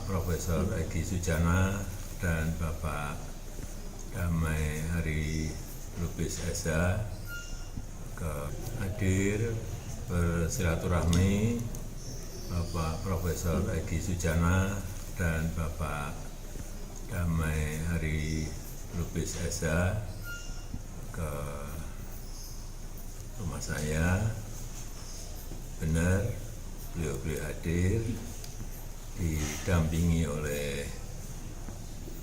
Bapak Profesor Egy Sujana dan Bapak Damai Hari Lubis SH hadir bersilaturahmi Bapak Profesor Egy Sujana dan Bapak Damai Hari Lubis SH ke rumah saya. Benar, beliau hadir didampingi oleh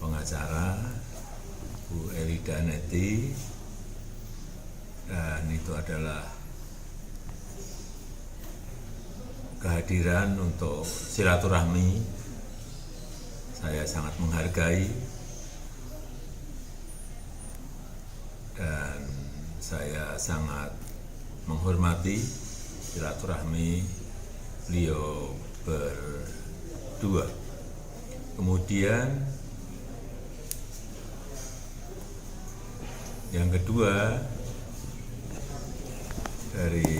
pengacara Bu Elida Neti, dan itu adalah kehadiran untuk silaturahmi. Saya sangat menghargai dan saya sangat menghormati silaturahmi beliau berdua. Kemudian yang kedua, dari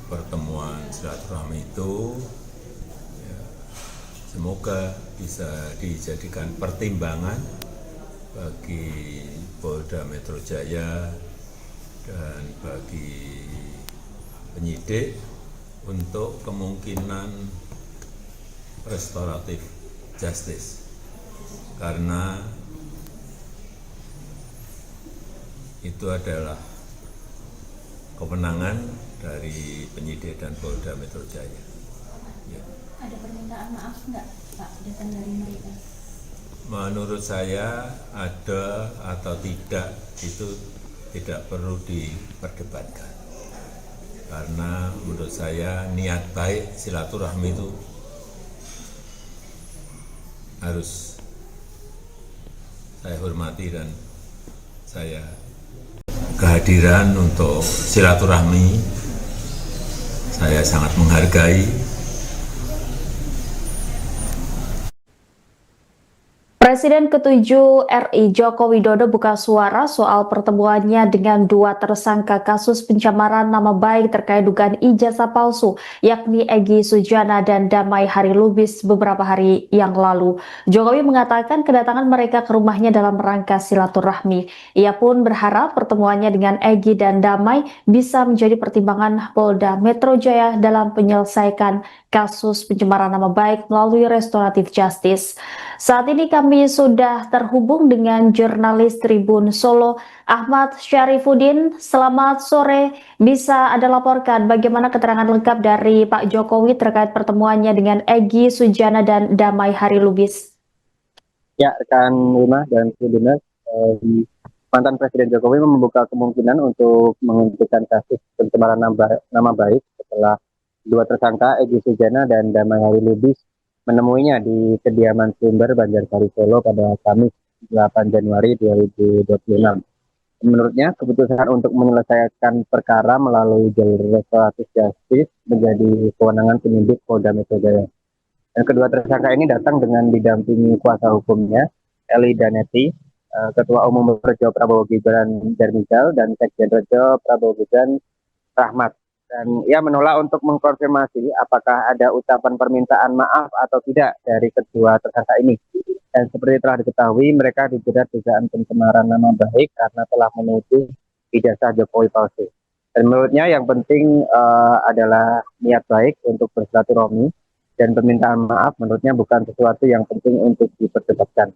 pertemuan silaturahmi itu ya, semoga bisa dijadikan pertimbangan bagi Polda Metro Jaya dan bagi penyidik untuk kemungkinan restoratif justice, karena itu adalah kewenangan dari penyidik dan Polda Metro Jaya. Ya. Ada permintaan maaf nggak Pak datang dari mereka? Menurut saya ada atau tidak itu tidak perlu diperdebatkan, karena menurut saya niat baik silaturahmi itu harus saya hormati dan saya kehadiran untuk silaturahmi saya sangat menghargai. Presiden ke-7 RI Joko Widodo buka suara soal pertemuannya dengan dua tersangka kasus pencemaran nama baik terkait dugaan ijazah palsu, yakni Egy Sujana dan Damai Hari Lubis beberapa hari yang lalu. Jokowi mengatakan kedatangan mereka ke rumahnya dalam rangka silaturahmi. Ia pun berharap pertemuannya dengan Egy dan Damai bisa menjadi pertimbangan Polda Metro Jaya dalam menyelesaikan kasus pencemaran nama baik melalui restoratif justice. Saat ini kami sudah terhubung dengan jurnalis Tribun Solo, Ahmad Syarifuddin. Selamat sore, bisa Anda laporkan bagaimana keterangan lengkap dari Pak Jokowi terkait pertemuannya dengan Egy Sujana dan Damai Hari Lubis? Ya, rekan Lima dan Tribuners, mantan Presiden Jokowi membuka kemungkinan untuk menghentikan kasus pencemaran nama baik setelah dua tersangka Egy Sujana dan Damai Hari Lubis menemuinya di kediaman Sumber Banjarsari Solo pada Kamis 8 Januari 2026. Menurutnya, keputusan untuk menyelesaikan perkara melalui jalur restoratif justice menjadi kewenangan penyidik Polda Metro Jaya. Dan kedua tersangka ini datang dengan didampingi kuasa hukumnya, Elida Neti, Ketua Umum Rejo Prabowo Gibran Jarmijal, dan Sekjen Rejo Prabowo Gibran Rahmat. Dan ia menolak untuk mengkonfirmasi apakah ada ucapan permintaan maaf atau tidak dari kedua tersangka ini. Dan seperti telah diketahui, mereka dijerat dugaan pencemaran nama baik karena telah menuduh ijazah Jokowi palsu. Dan menurutnya yang penting adalah niat baik untuk bersilaturahmi, dan permintaan maaf menurutnya bukan sesuatu yang penting untuk diperdebatkan.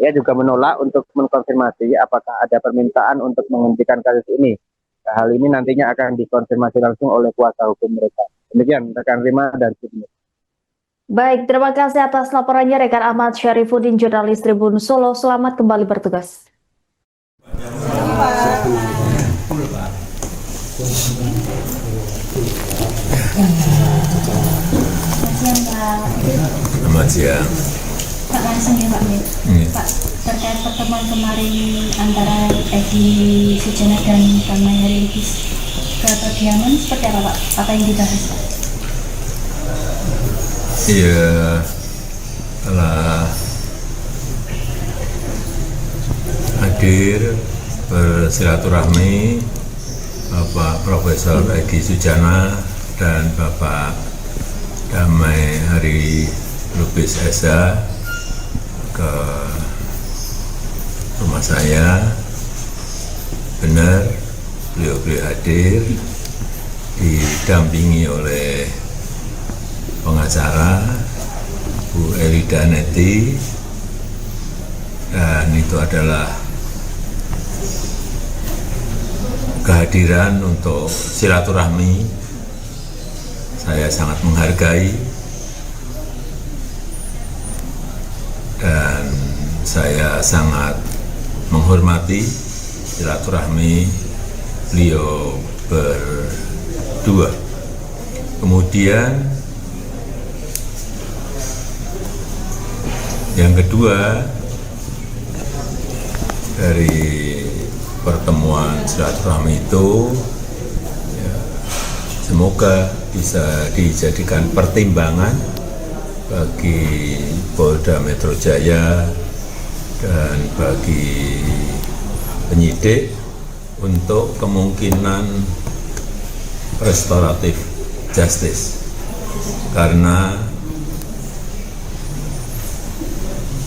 Ia juga menolak untuk mengkonfirmasi apakah ada permintaan untuk menghentikan kasus ini. Hal ini nantinya akan dikonfirmasi langsung oleh kuasa hukum mereka. Demikian rekan Rima dan Sydney. Baik, terima kasih atas laporannya rekan Ahmad Syarifuddin, jurnalis Tribun Solo. Selamat kembali bertugas. Selamat siang. Pak, langsung ya Pak. Pak, terkait pertemuan kemarin antara Egy Sujana dan Damai Hari Lubis ke kediaman seperti apa Pak? Apa yang dibahas Pak? Iya, telah hadir bersilaturahmi Bapak Profesor Egy Sujana dan Bapak Damai Hari Lubis Lubis Esa ke rumah saya. Benar, beliau hadir didampingi oleh pengacara Bu Elida Neti, dan itu adalah kehadiran untuk silaturahmi. Saya sangat menghargai dan saya sangat menghormati silaturahmi beliau berdua. Kemudian yang kedua, dari pertemuan silaturahmi itu ya, semoga bisa dijadikan pertimbangan bagi Polda Metro Jaya dan bagi penyidik untuk kemungkinan restoratif justice, karena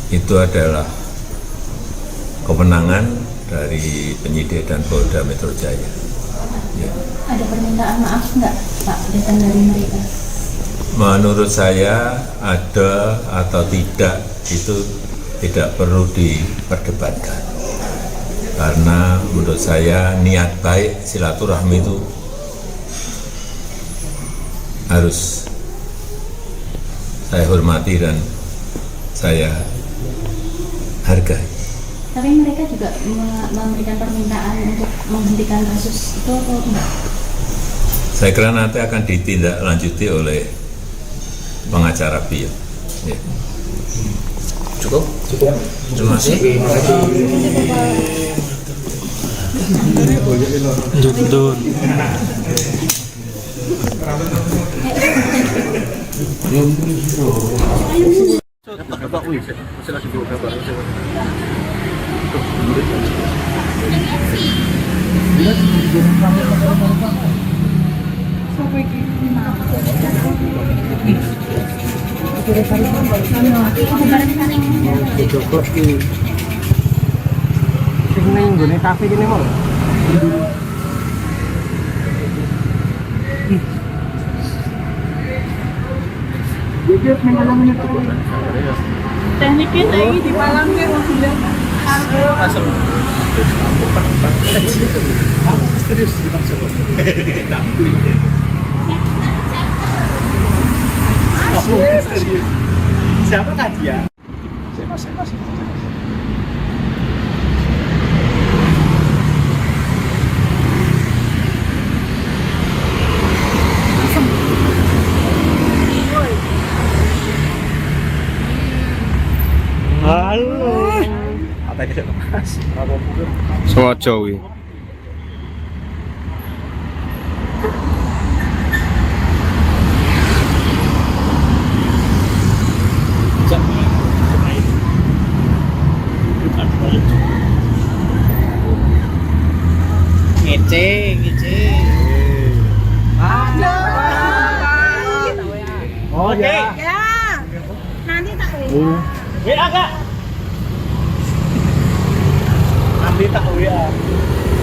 itu adalah kewenangan dari penyidik dan Polda Metro Jaya. Ya. Ada permintaan maaf nggak Pak datang dari mereka? Menurut saya ada atau tidak itu tidak perlu diperdebatkan, karena menurut saya niat baik silaturahmi itu harus saya hormati dan saya hargai. Tapi mereka juga memberikan permintaan untuk menghentikan kasus itu atau enggak? Saya kira nanti akan ditindaklanjuti oleh pengacara beliau. Ya. Cukup? Terima kasih. Judul. Tekniknya tadi di Palangnya sudah Siapa tadi ya? Halo. Apa ini Mas? Sengaja kuwi. Ngece. Oh ya. ya. Nanti tak WA Kak. Nanti tak WA.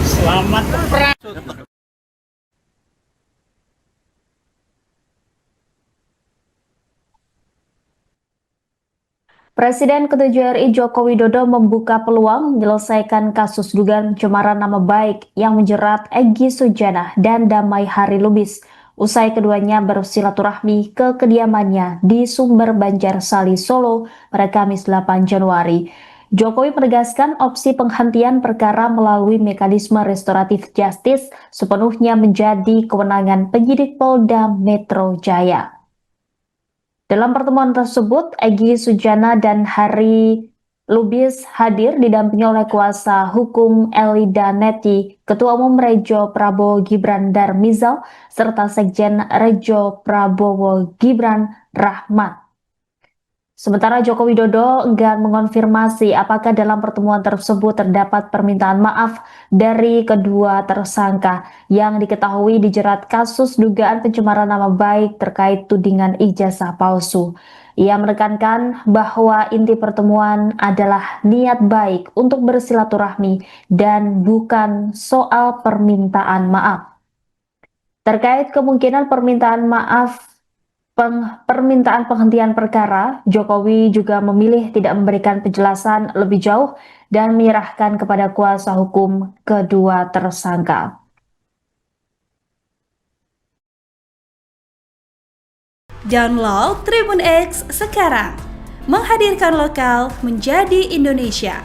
Selamat perang. Presiden ke-7 RI Joko Widodo membuka peluang menyelesaikan kasus dugaan pencemaran nama baik yang menjerat Egy Sujana dan Damai Hari Lubis. Usai keduanya bersilaturahmi ke kediamannya di Sumber Banjarsari, Solo pada Kamis 8 Januari. Jokowi menegaskan opsi penghentian perkara melalui mekanisme restoratif justice sepenuhnya menjadi kewenangan penyidik Polda Metro Jaya. Dalam pertemuan tersebut, Egy Sujana dan Hari Lubis hadir didampingi oleh kuasa hukum Elida Neti, Ketua Umum Rejo Prabowo Gibran Darmizal, serta Sekjen Rejo Prabowo Gibran Rahmat. Sementara Joko Widodo enggan mengonfirmasi apakah dalam pertemuan tersebut terdapat permintaan maaf dari kedua tersangka yang diketahui dijerat kasus dugaan pencemaran nama baik terkait tudingan ijazah palsu. Ia menekankan bahwa inti pertemuan adalah niat baik untuk bersilaturahmi dan bukan soal permintaan maaf. Terkait kemungkinan permintaan penghentian perkara, Jokowi juga memilih tidak memberikan penjelasan lebih jauh dan menyerahkan kepada kuasa hukum kedua tersangka. Download Tribun X sekarang, menghadirkan lokal menjadi Indonesia.